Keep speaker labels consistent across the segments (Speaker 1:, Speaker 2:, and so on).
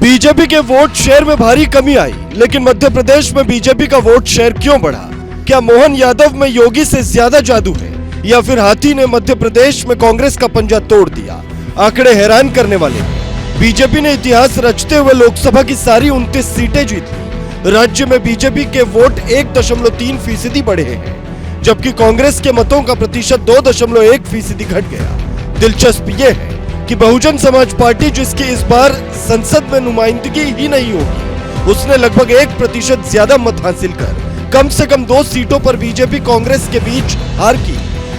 Speaker 1: BJP के vote share में भारी कमी आई, लेकिन मध्य प्रदेश में बीजेपी का वोट शेयर क्यों बढ़ा? क्या मोहन यादव में योगी से ज्यादा जादू है या फिर हाथी ने मध्य प्रदेश में कांग्रेस का पंजा तोड़ दिया? आंकड़े हैरान करने वाले हैं। बीजेपी ने इतिहास रचते हुए लोकसभा की सारी 29 सीटें जीती। राज्य में बीजेपी के वोट 1.3% बढ़े हैं, जबकि कांग्रेस के मतों का प्रतिशत 2.1% घट गया। दिलचस्प ये है कि बहुजन समाज पार्टी, जिसकी इस बार संसद में नुमाइंदगी ही नहीं होगी, उसने लगभग 1% ज्यादा मत हासिल कर कम से कम 2 सीटों पर बीजेपी कांग्रेस के बीच हार की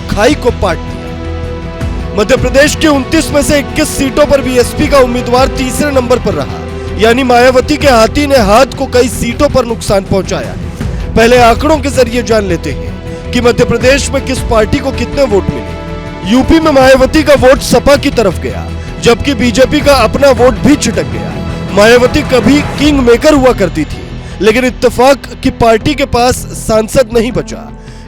Speaker 1: खाई को पाट दिया। मध्य प्रदेश की 29 में से 21 सीटों पर बीएसपी का उम्मीदवार तीसरे नंबर पर रहा, यानी मायावती के हाथी ने हाथ को कई सीटों पर नुकसान पहुंचाया है। पहले आंकड़ों के जरिए जान लेते हैं कि मध्य प्रदेश में किस पार्टी को कितने वोट मिले। यूपी में मायावती का वोट सपा की तरफ गया, जबकि बीजेपी का अपना वोट भी छिटक गया। मायावती कभी किंग मेकर हुआ करती थी, लेकिन इत्तेफाक की पार्टी के पास सांसद नहीं बचा।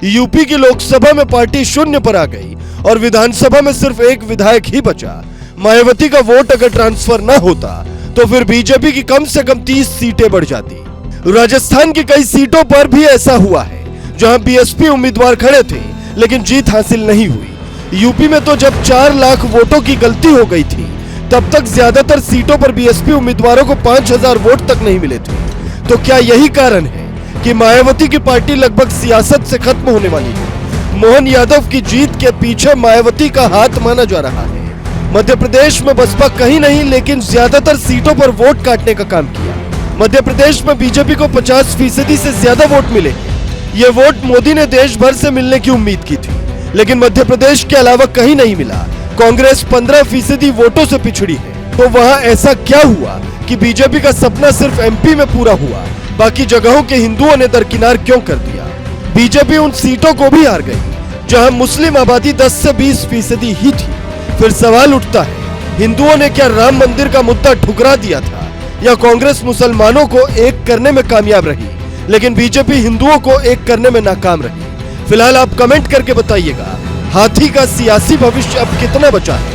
Speaker 1: यूपी की लोकसभा में पार्टी शून्य पर आ गई और विधानसभा में सिर्फ एक विधायक ही बचा। मायावती का वोट अगर ट्रांसफर न होता तो फिर बीजेपी की कम से कम 30 सीटें बढ़ जाती। राजस्थान की कई सीटों पर भी ऐसा हुआ है, जहां बीएसपी उम्मीदवार खड़े थे लेकिन जीत हासिल नहीं हुई। यूपी में तो जब 4 लाख वोटों की गलती हो गई थी, तब तक ज्यादातर सीटों पर बीएसपी उम्मीदवारों को 5000 वोट तक नहीं मिले थे। तो क्या यही कारण है कि मायावती की पार्टी लगभग सियासत से खत्म होने वाली है? मोहन यादव की जीत के पीछे मायावती का हाथ माना जा रहा है। मध्य प्रदेश में बसपा कहीं नहीं, लेकिन ज्यादातर सीटों पर वोट काटने का काम किया। मध्य प्रदेश में बीजेपी को 50% से ज्यादा वोट मिले। ये वोट मोदी ने देश भर से मिलने की उम्मीद की थी, लेकिन मध्य प्रदेश के अलावा कहीं नहीं मिला। कांग्रेस 15% वोटों से पिछड़ी है। तो वहां ऐसा क्या हुआ कि बीजेपी का सपना सिर्फ एमपी में पूरा हुआ, बाकी जगहों के हिंदुओं ने दरकिनार क्यों कर दिया? बीजेपी उन सीटों को भी हार गई जहां मुस्लिम आबादी 10 से 20% ही थी। फिर सवाल उठता है, हिंदुओं ने क्या राम मंदिर का मुद्दा ठुकरा दिया था, या कांग्रेस मुसलमानों को एक करने में कामयाब रही लेकिन बीजेपी हिंदुओं को एक करने में नाकाम रही? फिलहाल आप कमेंट करके बताइएगा, हाथी का सियासी भविष्य अब कितना बचा है?